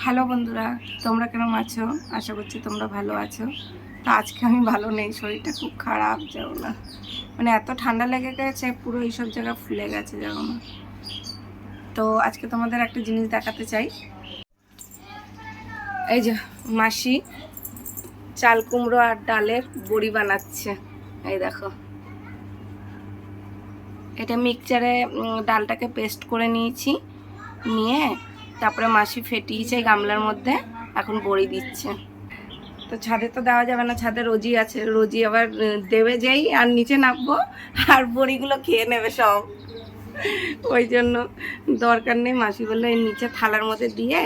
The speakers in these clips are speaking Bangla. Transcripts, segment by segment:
হ্যালো বন্ধুরা, তোমরা কেমন আছো? আশা করছি তোমরা ভালো আছো। তো আজকে আমি ভালো নেই, শরীরটা খুব খারাপ, যাও না মানে এত ঠান্ডা লেগে গেছে, পুরো এইসব জায়গা ফুলে গেছে, যাও না। তো আজকে তোমাদের একটা জিনিস দেখাতে চাই। এই যে মাসি চাল কুমড়ো আর ডালের বড়ি বানাচ্ছে। এই দেখো, এটা মিক্সচারে ডালটাকে পেস্ট করে নিয়েছি, নিয়ে তারপরে মাসি ফেটিয়েছে গামলার মধ্যে, এখন বড়ি দিচ্ছে। তো ছাদে তো দেওয়া যাবে না, ছাদে রোজি আছে, রোজি আবার দেবে যেই আর নিচে নামবো আর বড়িগুলো খেয়ে নেবে সব, ওই জন্য দরকার নেই। মাসি বললো এই নিচে থালার মধ্যে দিয়ে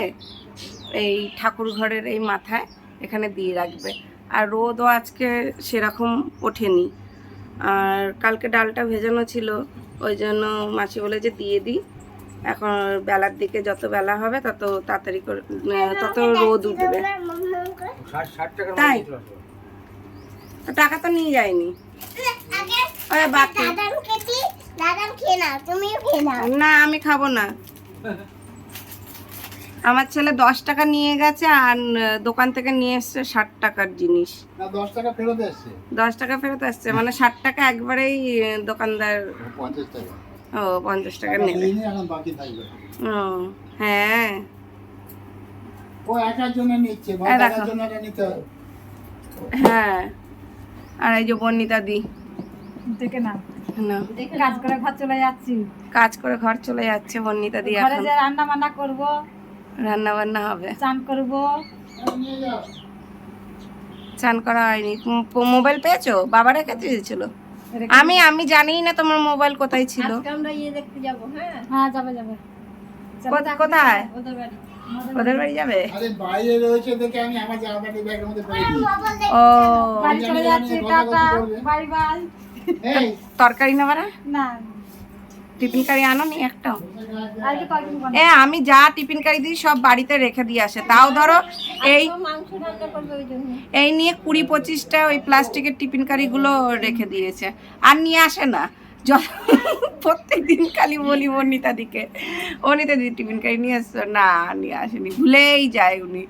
এই ঠাকুর ঘরের এই মাথায় এখানে দিয়ে রাখবে। আর রোদও আজকে সেরকম ওঠেনি, আর কালকে ডালটা ভেজানো ছিল, ওই জন্য মাসি বলে যে দিয়ে দিই। এখন বেলার দিকে যত বেলা হবে তত তাড়াতাড়ি করে তত রোদ উঠবে। তাই টাকা তো নিয়ে যায়নি, না আমি খাবো না। আমার ছেলে 10 টাকা নিয়ে গেছে আর দোকান থেকে নিয়ে এসছে 60 টাকার জিনিস। 10 টাকা ফেরত এসছে, 10 টাকা ফেরত আসছে, মানে 60 টাকা একবারেই দোকানদার। 50 টাকা। ও 50 টাকা নেবে, এখন বাকি থাকবে। ও হ্যাঁ, ও একার জন্য নিচ্ছে, বাবার জন্য নিতে হবে। হ্যাঁ। আর এই যে বর্ণিতা দি দেখে না, না, কাজ করে ঘর চলে যাচ্ছি, কাজ করে ঘর চলে যাচ্ছে বর্ণিতা দি। ঘরে এখন যে রান্না বান্না করব, রান্না বান্না হবে, চান করব। নিয়ে যাও। চান করা হয়নি। মোবাইল পেয়েছো? বাবা রেখে দিয়েছিল। আমি জানি না তোমার মোবাইল কোথায় ছিল। আজকে আমরা ইয়ে দেখতে যাব। হ্যাঁ যাবে যাবে। কোথায়? ওদের বাড়ি। ওদের বাড়ি যাবে? আরে বাইরে রয়েছে দেখে আমি আমার জামাটি ব্যাগের মধ্যে ফেলে দিই। ও বাড়ি চলে যাচ্ছি, টাটা বাই বাই। এই তরকারি না বাড়া, না টিফিন কারি আনো নি একটা? আজকে তরকারি বানাবো। আমি যা টিফিন কারি দিই সব বাড়িতে রেখে দিয়ে আসে, তাও ধরো এই মাংস রান্না করবে ওই জন্য। এই নিয়ে 20-25টা ওই প্লাস্টিকের টিফিন কারিগুলো রেখে দিয়েছে, আর নিয়ে আসে না। প্রত্যেক দিন খালি বলি বর্ণিতা দিকে, অনিতা দিদি টিফিন কারি নিয়ে আসছো না, নিয়ে আসেনি, ভুলেই যায় উনি।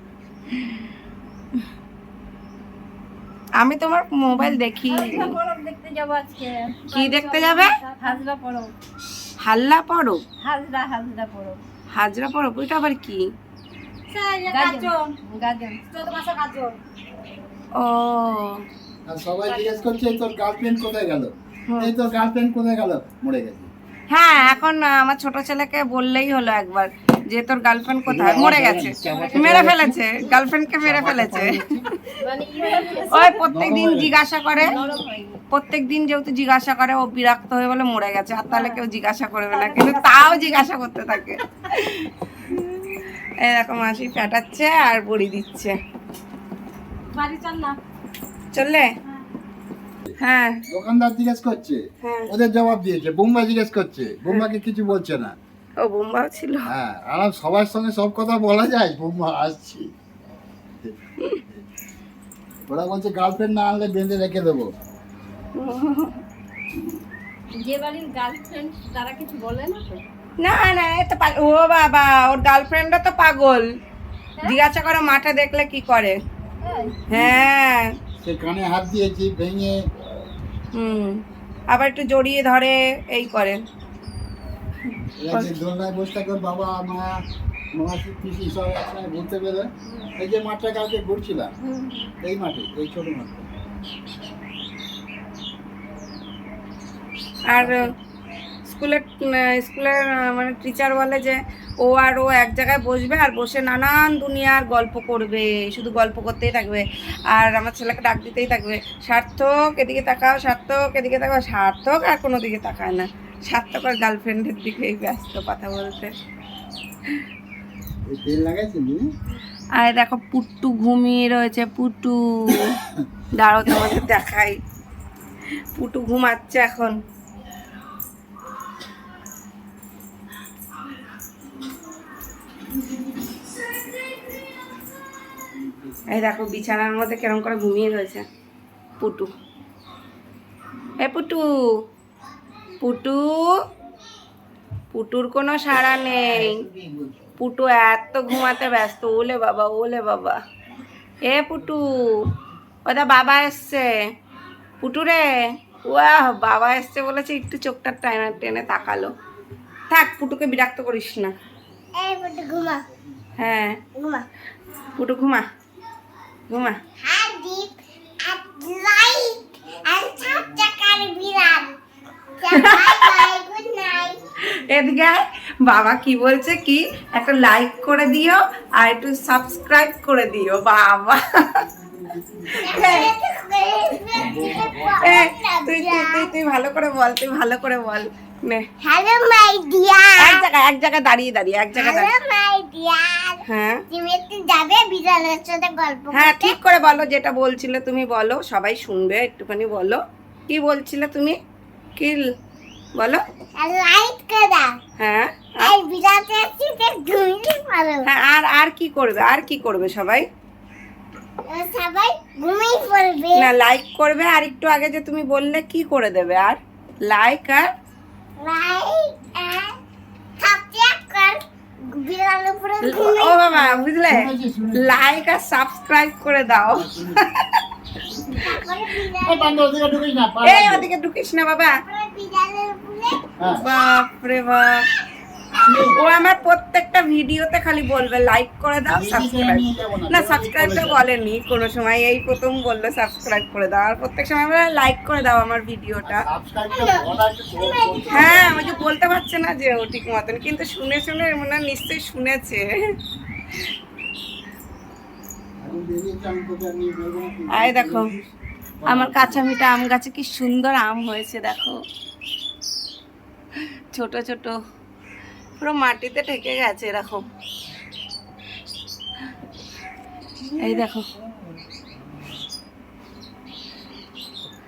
আমি তোমার মোবাইল দেখি। দেখতে যাব আজকে। কি দেখতে যাবে? হাজরা পড়ো। হাল্লা পড়ো? হাজরা পড়ো। হাজরা পড়ো, ওইটা আবার কি? গাজন গাজন 14 মাসের গাজন। ও আর সবাই জিজ্ঞেস করছে তোর গার্লফ্রেন্ড কোথায় গেল, এই তোর গার্লফ্রেন্ড কোথায় গেল, মরে গেছে। হ্যাঁ, এখন আমার ছোট ছেলেকে বললেই হলো একবার যে তোর গার্লফ্রেন্ড কোথায়, মরে গেছে, মেরে ফেলেছে, গার্লফ্রেন্ডকে মেরে ফেলেছে। ওই প্রত্যেকদিন জিজ্ঞাসা করে, প্রত্যেকদিন যেহেতু জিজ্ঞাসা করে, ও বিরক্ত হয়ে বলে মরে গেছে, আর তাহলে কেউ জিজ্ঞাসা করবে না, কিন্তু তাও জিজ্ঞাসা করতে থাকে। এরকম মাসি ফাটাচ্ছে আর বড়ি দিচ্ছে। বাড়ি চল না। চললে? হ্যাঁ দোকানদার জিজ্ঞেস করছে, হ্যাঁ। ওদের জবাব দিয়েছে। বোম্বা জিজ্ঞেস করছে, বোম্বাকে কিছু বলছে না। ও বোম্বাও ছিল। হ্যাঁ, আর সবার সঙ্গে সব কথা বলা যায়, বোম্বা আসছি। ওরা বলছে গার্লফ্রেন্ড না আনলে বেঁধে রেখে দেবো। যে বাড়ির গার্লফ্রেন্ড তারা কিছু বলে না তো? না না, এত ও বাবা, ওর গার্লফ্রেন্ডও তো পাগল, জিজ্ঞাসা করে মাঠে দেখলে কি করে। হ্যাঁ, সে কানে হাত দিয়েছি ভেঙে। আবার একটু জড়িয়ে ধরে, এই করে। দোলনায় বসে থাকবে, বাবা মা মাসি পিসি সব একসঙ্গে ঘুরতে পেরে। এই যে মাঠটা কালকে ঘুরছিলাম, এই মাঠে, এই ছোট মাঠে। আর স্কুলের মানে টিচার বলে যে ও আর ও এক জায়গায় বসবে আর বসে নানান দুনিয়ার গল্প করবে, শুধু গল্প করতেই থাকবে, আর আমার ছেলেকে ডাক দিতেই থাকবে, সার্থক এদিকে তাকাও, সার্থক এদিকে তাকাও। সার্থক আর কোনো দিকে তাকায় না, সার্থক আর গার্লফ্রেন্ডের দিকেই ব্যস্ত কথা বলতে। তেল লাগাইছি। আর দেখো পুট্টু ঘুমিয়ে রয়েছে, পুটু, দাঁড়াও তোমাদের দেখাই, পুটু ঘুমাচ্ছে এখন। এই দেখো বিছানার মধ্যে কেরম করে ঘুমিয়ে রয়েছে পুটু। এ পুটু, পুটু, পুটুর কোনো সাড়া নেই, পুটু এত ঘুমাতে ব্যস্ত, ওলে বাবা ওলে বাবা। এ পুটু, ওটা বাবা এসছে। পুটু রে, ওয়াহ বাবা এসছে বলেছে, একটু চোখটা টেনে টেনে তাকালো। থাক, পুটুকে বিরক্ত করিস না। এই বড় ঘুমা হ্যাঁ ঘুমা। পুটু ঘুমা ঘুমা। হ্যাঁ দীপ আর লাইট আর ছাপচাকার বিড়াল। By bye, good night. এদিকে আয়। বাবা কি বলছে, কি একটা লাইক করে দিও আর একটু সাবস্ক্রাইব করে দিও। বাবা তুই ভালো করে বল, তুই ভালো করে বল। নে হ্যালো মাই ডিয়ার। এক জায়গায় দাঁড়িয়ে এক জায়গায় হ্যালো দাঁড়িয়ে। My dear. হ্যাঁ তুমি একটু যাবে বিড়ালের সাথে গল্প হ্যাঁ, করতে? ঠিক করে বলো, যেটা বলছিলে তুমি বলো, সবাই শুনবে, একটুখানি বলো কি বলছিলে তুমি, কি বলো। আর লাইট করে দাও। হ্যাঁ এই বিড়ালটা সাথে ঘুমিয়ে পড়ো। হ্যাঁ, আর কি করবে, আর কি করবে সবাই? সবাই ঘুমিয়ে পড়বে। না, লাইক করবে, আর একটু আগে যে তুমি বললে কি করে দেবে, আর লাইক আর লাইট আর সাবস্ক্রাইব বিড়ালের উপরে ও ঘুমিয়ে বাবা, বুঝলে, লাইক আর সাবস্ক্রাইব করে দাও। তারপরে এই বান্দর ওদিকে ঢুকিস না, পা এই লাগবে। ওদিকে ঢুকিস না বাবা। বিড়ালের উপরে হ্যাঁ। বাপরে বাপ, ও আমার প্রত্যেকটা ভিডিওতে খালি বলবে লাইক করে দাও, এদিকে সাবস্ক্রাইব। নিয়ে যাবো না, না, তোরা সাবস্ক্রাইবটা বলে যা। বলেনি কোনো সময়, এই প্রথম বললো সাবস্ক্রাইব করে দাও, আর প্রত্যেক সময় বলে লাইক করে দাও আমার ভিডিওটা। সাবস্ক্রাইবটা বলা একটু জোর করতে হবে। হ্যাঁ, ওই যে বলতে পারছে না যে ও ঠিক মতন, কিন্তু শুনে শুনে মনে হয় নিশ্চয়ই শুনেছে। এখন বেরিয়েছে, আমি তোকে আর নিয়ে বেরোবো না, তুই আয় দেখো, আমার কাঁচা মিঠা আম গাছে কি সুন্দর আম হয়েছে দেখো, ছোট ছোট, পুরো মাটিতে ঠেকে গেছে এরকম। এই দেখো,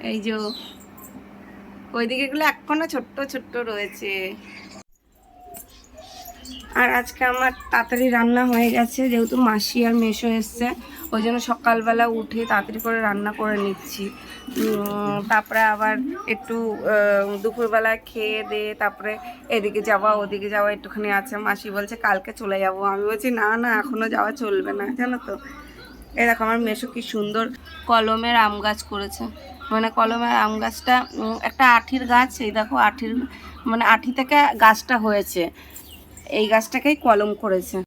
এই যে ওইদিকে গুলো এখনো ছোট্ট ছোট্ট রয়েছে। আর আজকে আমার তাড়াতাড়ি রান্না হয়ে গেছে, যেহেতু মাসি আর মেসো এসছে, ওই জন্য সকালবেলা উঠে তাড়াতাড়ি করে রান্না করে নিচ্ছি। তারপরে আবার একটু দুপুরবেলা খেয়ে দিয়ে তারপরে এদিকে যাওয়া ওদিকে যাওয়া একটুখানি আছে। মাসি বলছে কালকে চলে যাব, আমি বলছি না না, এখনও যাওয়া চলবে না, জানো তো। এই দেখো আমার মেসো কি সুন্দর কলমের আম গাছ করেছে, মানে কলমের আম গাছটা একটা আঠির গাছ, এই দেখো আঠির, মানে আঠি থেকে গাছটা হয়েছে, এই গাছটাকেই কলম করেছে।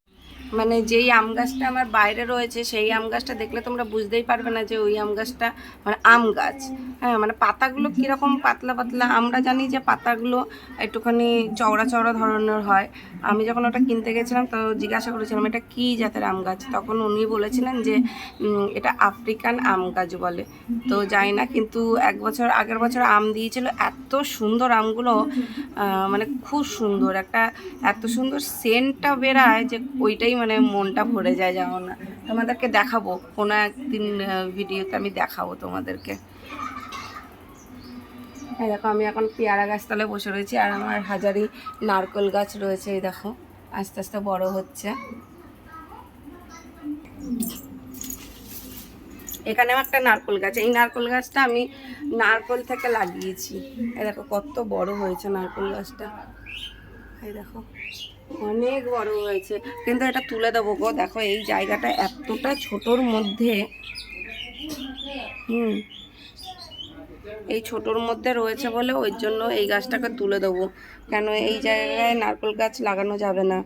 মানে যেই আম গাছটা আমার বাইরে রয়েছে সেই আম গাছটা দেখলে তোমরা বুঝতেই পারবে না যে ওই আম গাছটা মানে আম গাছ। হ্যাঁ, মানে পাতাগুলো কীরকম পাতলা পাতলা, আমরা জানি যে পাতাগুলো একটুখানি চওড়া চওড়া ধরনের হয়। আমি যখন ওটা কিনতে গেছিলাম তো জিজ্ঞাসা করেছিলাম এটা কী জাতের আম গাছ, তখন উনি বলেছিলেন যে এটা আফ্রিকান আম গাছ বলে। তো জানি না, কিন্তু আগের বছর আম দিয়েছিল, এত সুন্দর আমগুলো, মানে খুব সুন্দর, একটা এত সুন্দর সেন্টটা বেরায় যে ওইটাই মানে মনটা ভরে যায়, যাও না। তোমাদেরকে দেখাবো কোনো একদিন ভিডিওতে, আমি দেখাবো তোমাদেরকে। এই দেখো আমি এখন পেয়ারা গাছতলায় বসে রয়েছি, আর আমার হাজারি নারকেল গাছ রয়েছে, এই দেখো আস্তে আস্তে বড় হচ্ছে। এখানেও একটা নারকেল গাছ, এই নারকেল গাছটা আমি নারকেল থেকে লাগিয়েছি। এই দেখো কত বড় হয়েছে নারকেল গাছটা, এই দেখো অনেক বড় হয়েছে, কিন্তু এটা তুলে দেবো গো। দেখো এই জায়গাটা এতটা ছোটোর মধ্যে, এই ছোটোর মধ্যে রয়েছে বলে ওই জন্য এই গাছটাকে তুলে দেবো, কেন এই জায়গায় নারকেল গাছ লাগানো যাবে না,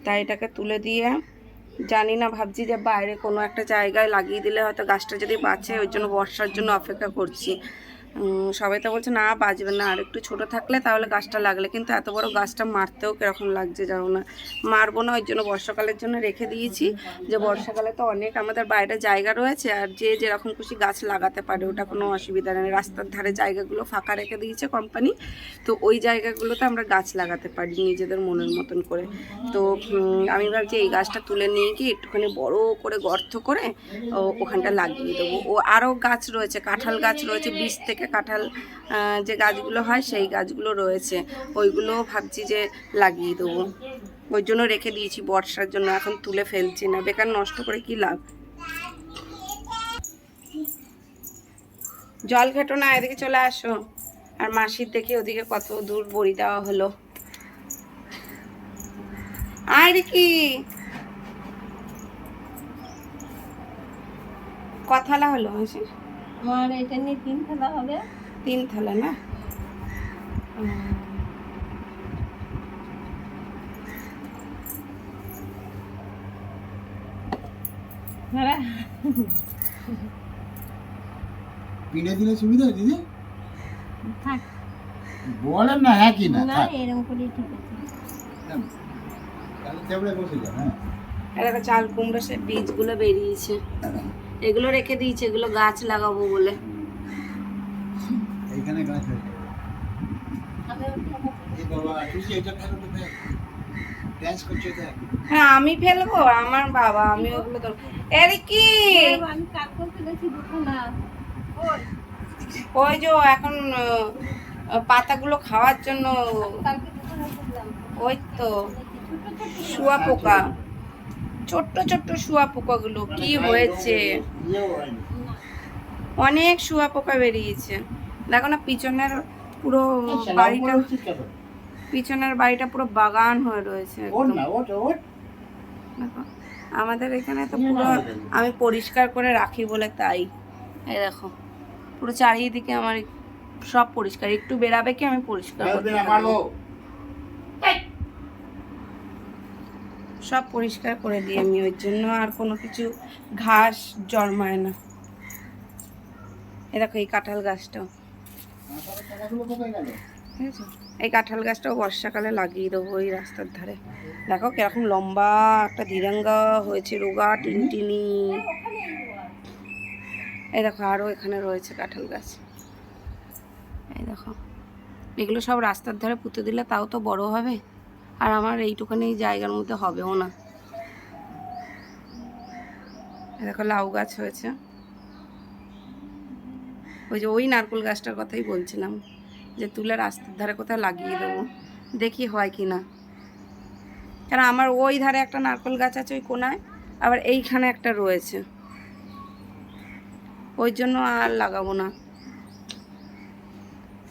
তাই এটাকে তুলে দিয়ে জানি না, ভাবছি যে বাইরে কোনো একটা জায়গায় লাগিয়ে দিলে হয়তো গাছটা যদি বাঁচে, ওই জন্য বর্ষার জন্য অপেক্ষা করছি। সবাই তো বলছে না বাঁচবে না, আর একটু ছোটো থাকলে তাহলে গাছটা লাগলে, কিন্তু এত বড় গাছটা মারতেও কীরকম লাগছে জানো না, মারবো না, ওই জন্য বর্ষাকালের জন্য রেখে দিয়েছি, যে বর্ষাকালে তো অনেক আমাদের বাইরে জায়গা রয়েছে, আর যে যেরকম খুশি গাছ লাগাতে পারে, ওটা কোনো অসুবিধা নেই। রাস্তার ধারে জায়গাগুলো ফাঁকা রেখে দিয়েছে কোম্পানি, তো ওই জায়গাগুলোতে আমরা গাছ লাগাতে পারি নিজেদের মনের মতন করে। তো আমি ভাবছি এই গাছটা তুলে নিয়ে গিয়ে একটুখানি বড় করে গর্ত করে ওখানটা লাগিয়ে দেবো। ও আরও গাছ রয়েছে, কাঁঠাল গাছ রয়েছে, বীজ থেকে কাঁঠাল যে গাছগুলো হয় সেই গাছগুলো রয়েছে, ওইগুলোও ভাবছি যে লাগিয়ে দেবো, ওই জন্য রেখে দিয়েছি বর্ষার জন্য, এখন তুলে ফেলছি না, বেকার নষ্ট করে কি লাভ। জল ঘেটো না, এদিকে চলে আসো। আর মাসির দেখি ওদিকে কত দূর বড়ি দেওয়া হলো। আর কি ক থালা হলো মাসি? আমার এটা নিয়ে 3 থালা হবে। 3 থালা না? হ্যাঁ পিড়ে দিলে সুবিধা হয় দিদি? থাক বলেন না হ্যাঁ কি না না থাক। এরকম করে ঠিক আছে। তাহলে টেবিলে বসে যান। হ্যাঁ এলাকা চাল কুমড়ো সে বীজগুলো বেরিয়েছে, এগুলো রেখে দিয়েছে, এগুলো গাছ লাগাবো বলে। এইখানে গাছ আছে। আমি এই বাবা তুই এটা ফেলো তো ফেল। ড্যান্স করছে দেখ। হ্যাঁ আমি ফেলবো, আমার বাবা, আমি ওগুলো তো এর কি আমি কাজ করতে গেছি দুখানা। ওই ওই যে এখন পাতাগুলো খাওয়ার জন্য, কালকে দুখানা করলাম। ওই তো ছোট ছোট শুয়া পোকা, ছোট্ট ছোট্ট শুয়া পোকাগুলো কি হয়েছে, ইয়েও হয়নি। অনেক শুয়া পোকা বেরিয়েছে। দেখো না পিছনের পুরো বাড়িটা, পিছনের বাড়িটা পুরো বাগান হয়ে রয়েছে ওর একদম। না ওট ওট। দেখো আমাদের এখানে তো পুরো আমি পরিষ্কার করে রাখি বলে তাই। এই দেখো পুরো চারিদিকে আমার সব পরিষ্কার, একটু বেরাবে কি আমি পরিষ্কার করতে থাকবো। সব পরিষ্কার করে দিই আমি, ওই জন্য আর কোনো কিছু ঘাস জন্মায় না। এই দেখো এই কাঁঠাল গাছটাও, ঠিক আছে, এই কাঁঠাল গাছটাও বর্ষাকালে লাগিয়ে দেবো ওই রাস্তার ধারে। দেখো কিরকম লম্বা একটা দিরাঙ্গা হয়েছে, রোগা টিনটিনি। এই দেখো আরও এখানে রয়েছে কাঁঠাল গাছ, এই দেখো। এগুলো সব রাস্তার ধারে পুঁতে দিলে তাও তো বড় হবে, আর আমার এইটুখানি জায়গার মধ্যে হবেও না। এই দেখো লাউ গাছ হয়েছে, ওই যে ওই নারকেল গাছটার কথাই বলছিলাম যে তুলে রাস্তার ধারে কোথায় লাগিয়ে দেবো, দেখি হয় কি না। কারণ আমার ওই ধারে একটা নারকেল গাছ আছে ওই কোনায়, আবার এইখানে একটা রয়েছে, ওই জন্য আর লাগাবো না।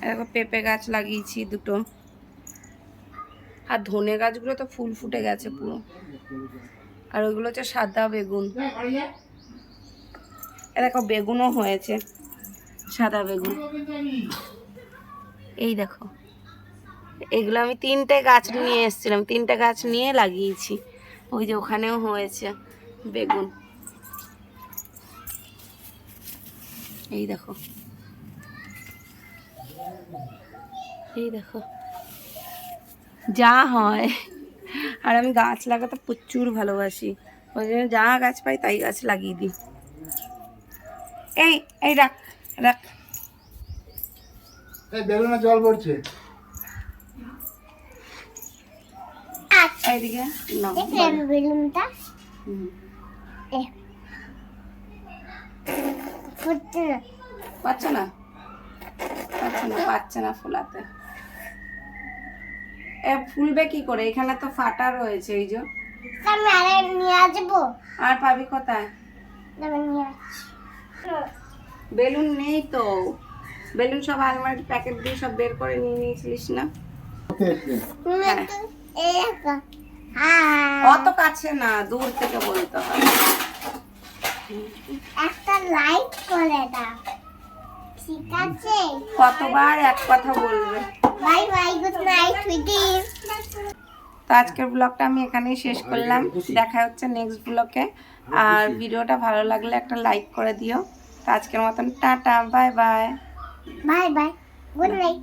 দেখো পেঁপে গাছ লাগিয়েছি দুটো, আর ধনে গাছগুলো তো ফুল ফুটে গেছে পুরো, আর ওইগুলো হচ্ছে সাদা বেগুন। এ দেখো বেগুনও হয়েছে, সাদা বেগুন। এই দেখো এগুলো আমি 3টে গাছ নিয়ে এসেছিলাম, 3টে গাছ নিয়ে লাগিয়েছি। ওই যে ওখানেও হয়েছে বেগুন, এই দেখো, এই দেখো যা হয়। আর আমি গাছ লাগাতে প্রচুর ভালোবাসি, ওই জন্য যা গাছ পাই তাই গাছ লাগিয়ে দিই। এই এই রাখ রাখ, এই বেলুনে জল পড়ছে। এইদিকে নাও বেলুনটা হুম। ফুটছে না। পাচ্ছে না, পাচ্ছে না, পাচ্ছে না ফোলাতে। এ ফুলবে কি করে, এখানে তো ফাটা রয়েছে। এই যে আমি আরে নিয়ে আসবো। আর পাবি কোথায়? আমি নিয়ে আসছি। বেলুন নেই তো, বেলুন সব আলমারির প্যাকেট দিয়ে সব বের করে নিয়ে নিয়েছিলিস না? হ্যাঁ। অত কাছে না, দূর থেকে বলতে হয়। একটা লাইক করে দাও, ঠিক আছে? কতবার এক কথা বলবে। Bye bye, good night sweetie. তো আজকের ব্লগটা আমি এখানেই শেষ করলাম, দেখা হচ্ছে নেক্সট ব্লগে। আর ভিডিওটা ভালো লাগলে একটা লাইক করে দিও। তো আজকের মতন tata, bye bye. By bye, good night.